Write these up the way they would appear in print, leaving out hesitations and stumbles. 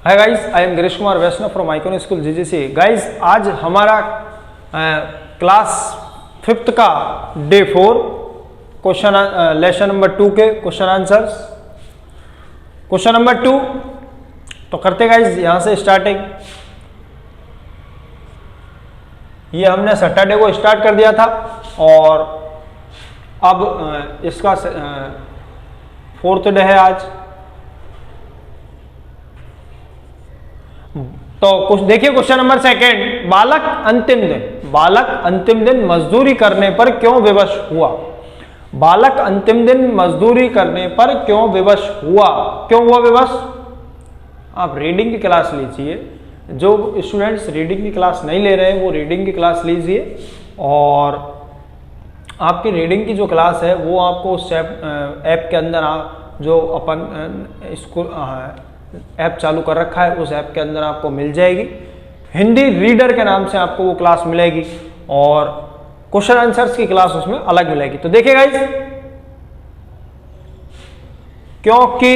Hi guys, I am Girish Kumar Vaishnav from Icon school GGC. Guys, आज हमारा class 5th का day 4 question lesson number 2 के question answers. Question number 2 तो करते guys यहाँ से स्टार्टिंग। ये हमने सैटरडे को स्टार्ट कर दिया था और अब इसका 4th डे है आज। तो कुछ देखिए क्वेश्चन नंबर 2। बालक अंतिम दिन मजदूरी करने पर क्यों विवश हुआ? बालक अंतिम दिन मजदूरी करने पर क्यों विवश हुआ? क्यों हुआ विवश? आप रीडिंग की क्लास लीजिए। जो स्टूडेंट्स रीडिंग की क्लास नहीं ले रहे हैं वो रीडिंग की क्लास लीजिए, और आपकी रीडिंग की जो क्लास है वो आपको उस ऐप के अंदर जो अपन स्कूल ऐप चालू कर रखा है उस ऐप के अंदर आपको मिल जाएगी। हिंदी रीडर के नाम से आपको वो क्लास मिलेगी और क्वेश्चन आंसर्स की क्लास उसमें अलग मिलेगी। तो देखिए गाइस, क्योंकि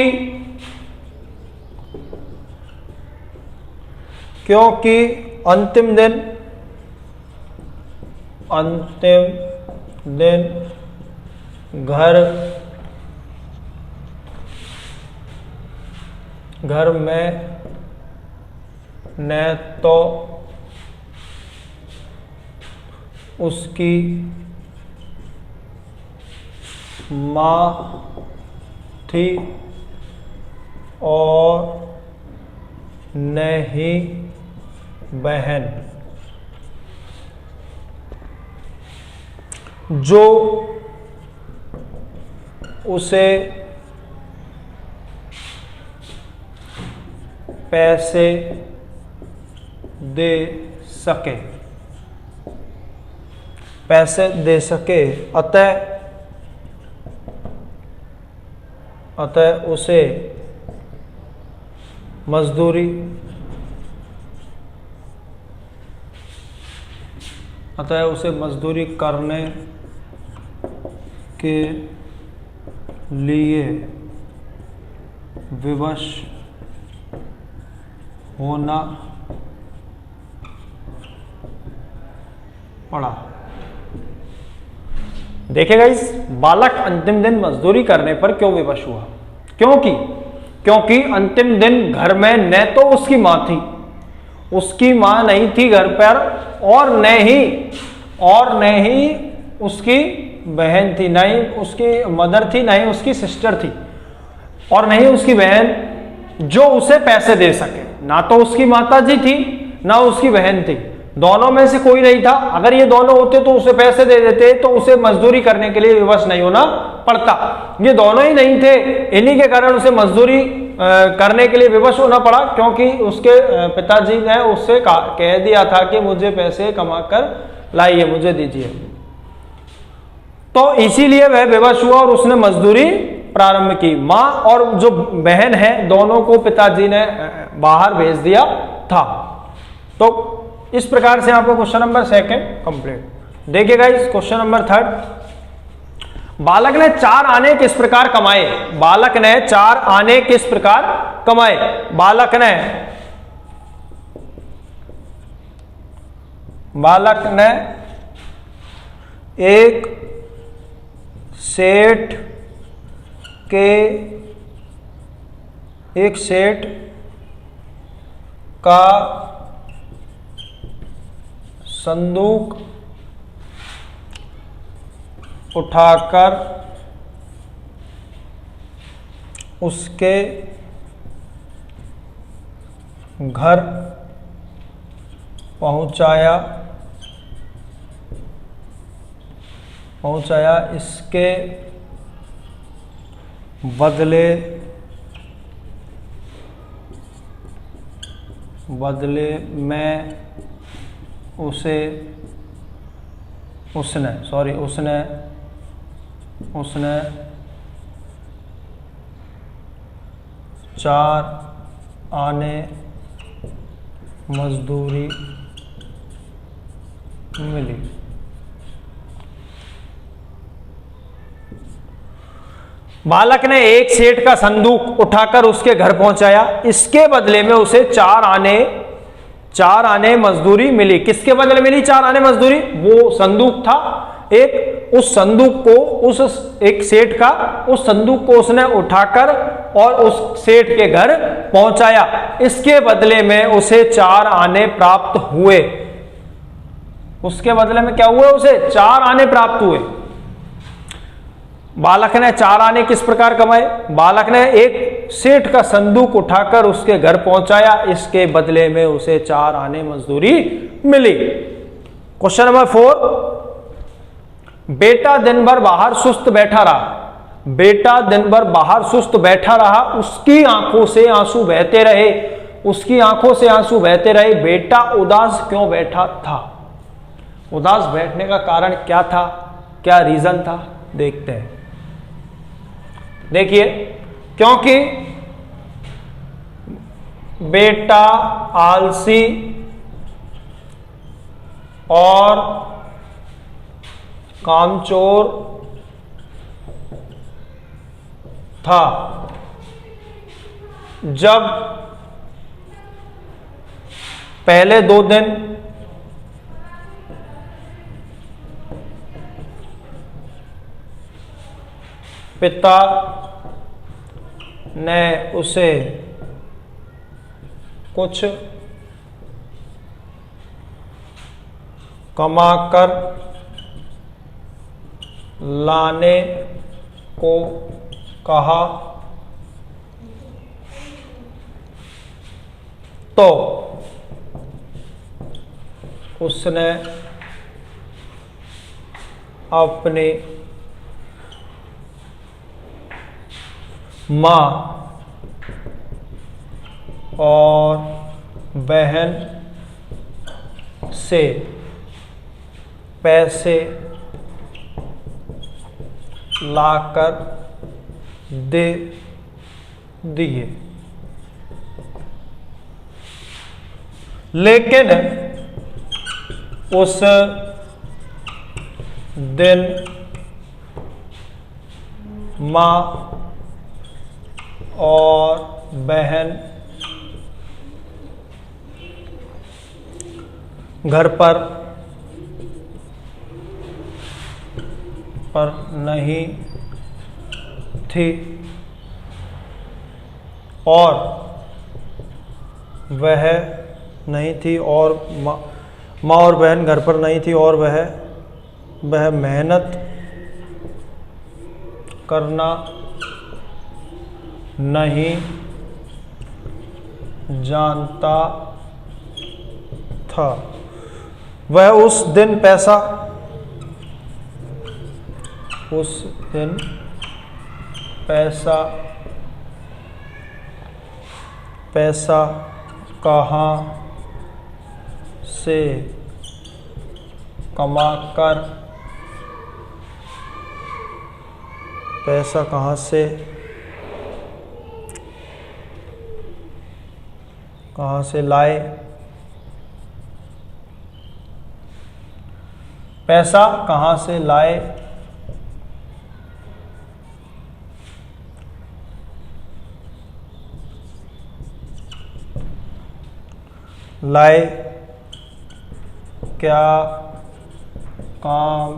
अंतिम दिन घर में न तो उसकी माँ थी और न ही बहन, जो उसे पैसे दे सके, अतः उसे मजदूरी करने के लिए विवश होना पड़ा। देखिए गाइस, बालक अंतिम दिन मजदूरी करने पर क्यों विवश हुआ? क्योंकि अंतिम दिन घर में न तो उसकी माँ थी, उसकी माँ नहीं थी घर पर, और न ही उसकी बहन थी, न ही उसकी मदर थी, न ही उसकी सिस्टर थी, और न ही उसकी बहन जो उसे पैसे दे सके। ना तो उसकी माता जी थी ना उसकी बहन थी, दोनों में से कोई नहीं था। अगर ये दोनों होते तो उसे पैसे दे देते, तो उसे मजदूरी करने के लिए विवश नहीं होना पड़ता। ये दोनों ही नहीं थे, इन्हीं के कारण उसे मजदूरी करने के लिए विवश होना पड़ा, क्योंकि उसके पिताजी ने उससे कह दिया था कि मुझे पैसे कमा कर लाइए, मुझे दीजिए। तो इसीलिए वह विवश हुआ और उसने मजदूरी प्रारंभ की। माँ और जो बहन है दोनों को पिताजी ने बाहर भेज दिया था। तो इस प्रकार से आपको क्वेश्चन नंबर 2 कंप्लीट। देखिए गाइस, क्वेश्चन नंबर 3। बालक ने 4 आने किस प्रकार कमाए? बालक ने 4 आने किस प्रकार कमाए? बालक ने एक सेठ का संदूक उठाकर उसके घर पहुंचाया। इसके बदले में उसने 4 आने मजदूरी मिली। बालक ने एक सेठ का संदूक उठाकर उसके घर पहुंचाया, इसके बदले में उसे 4 आने मजदूरी मिली। किसके बदले मिली 4 आने मजदूरी? वो संदूक था एक, उस संदूक को, उस एक सेठ का, उस संदूक को उसने उठाकर और उस सेठ के घर पहुंचाया, इसके बदले में उसे 4 आने प्राप्त हुए। उसके बदले में क्या हुए? उसे 4 आने प्राप्त हुए। बालक ने 4 आने किस प्रकार कमाए? बालक ने एक सेठ का संदूक उठाकर उसके घर पहुंचाया, इसके बदले में उसे 4 आने मजदूरी मिली। क्वेश्चन नंबर 4, बेटा दिन भर बाहर सुस्त बैठा रहा। बेटा दिन भर बाहर सुस्त बैठा रहा, उसकी आंखों से आंसू बहते रहे। उसकी आंखों से आंसू बहते रहे। बेटा उदास क्यों बैठा था? उदास बैठने का कारण क्या था? क्या रीजन था? देखते हैं। देखिए, क्योंकि बेटा आलसी और कामचोर था। जब पहले 2 दिन पिता ने उसे कुछ कमाकर लाने को कहा, तो उसने अपनी माँ और बहन से पैसे लाकर दे दिए, लेकिन उस दिन माँ और बहन घर पर नहीं थी और वह नहीं थी और माँ और बहन घर पर नहीं थी और वह मेहनत करना नहीं जानता था। वह उस दिन पैसा कहाँ से कमाकर कहाँ से लाए? पैसा कहाँ से लाए? क्या काम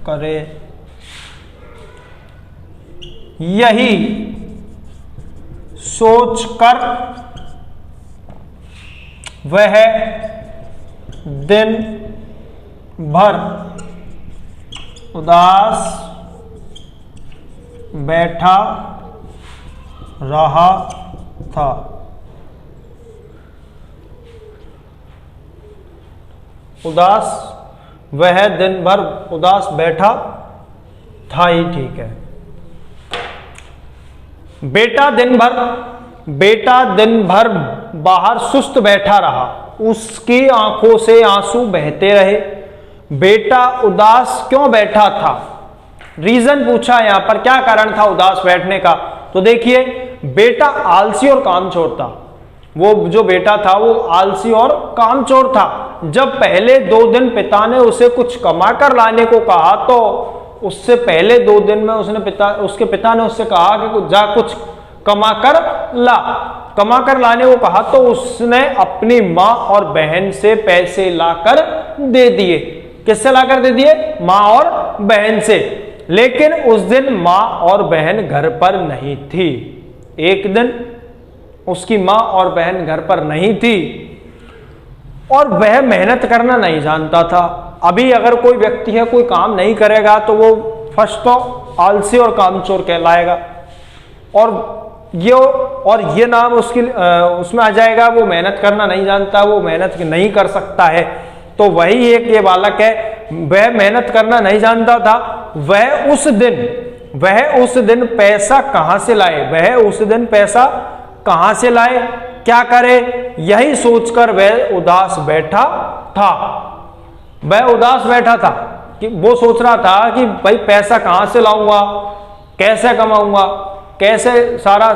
करे? यही सोचकर वह दिन भर उदास बैठा रहा था। वह दिन भर उदास बैठा था ही ठीक है। बेटा दिन भर बाहर सुस्त बैठा रहा, उसकी आंखों से आंसू बहते रहे। बेटा उदास क्यों बैठा था? रीजन पूछा यहां पर, क्या कारण था उदास बैठने का? तो देखिए, बेटा आलसी और कामचोर था। वो जो बेटा था वो आलसी और कामचोर था। जब पहले 2 दिन पिता ने उसे कुछ कमा कर लाने को कहा, तो उससे पहले 2 दिन में उसके पिता ने उससे कहा कि जा कुछ कमा कर ला। कमा कर लाने को कहा तो उसने अपनी माँ और बहन से पैसे लाकर दे दिए। किससे लाकर दे दिए? माँ और बहन से। लेकिन उस दिन माँ और बहन घर पर नहीं थी। एक दिन उसकी माँ और बहन घर पर नहीं थी और वह मेहनत करना नहीं जानता था। अभी अगर कोई व्यक्ति है कोई काम नहीं करेगा तो वो फर्स्ट तो आलसी और कामचोर कहलाएगा और ये नाम उसमें आ जाएगा। वो मेहनत करना नहीं जानता, वो मेहनत नहीं कर सकता है। तो वही एक ये बालक है, वह मेहनत करना नहीं जानता था। वह उस दिन पैसा कहां से लाए? वह उस दिन पैसा कहां से लाए? क्या करे? यही सोचकर वह उदास बैठा था। वह उदास बैठा था कि वो सोच रहा था कि भाई पैसा कहां से लाऊंगा, कैसे कमाऊंगा, कैसे सारा।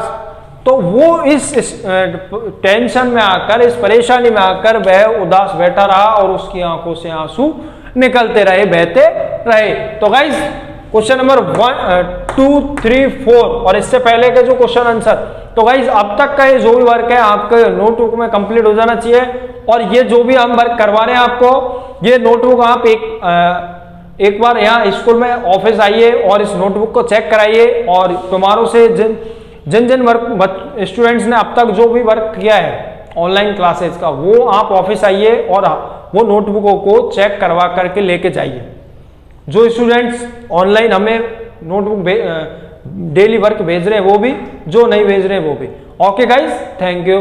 तो वो इस टेंशन में आकर, इस परेशानी में आकर वह उदास बैठा रहा और उसकी आंखों से आंसू निकलते रहे, बहते रहे। तो गाइस क्वेश्चन नंबर 1, 2, 3, 4 और इससे पहले के जो क्वेश्चन आंसर, तो गाइज अब तक का ये जो भी वर्क है आपके नोटबुक में कंप्लीट हो जाना चाहिए। और ये जो भी हम वर्क करवा रहे हैं आपको, ये नोटबुक आप एक बार यहाँ स्कूल में ऑफिस आइए और इस नोटबुक को चेक कराइए। और तुम्हारों से जिन वर्क स्टूडेंट्स ने अब तक जो भी वर्क किया है ऑनलाइन क्लासेस का, वो आप ऑफिस आइए और वो नोटबुकों को चेक करवा करके लेके जाइए। जो स्टूडेंट्स ऑनलाइन हमें नोटबुक डेली वर्क भेज रहे हैं वो भी, जो नहीं भेज रहे हैं वो भी। Okay guys, thank you.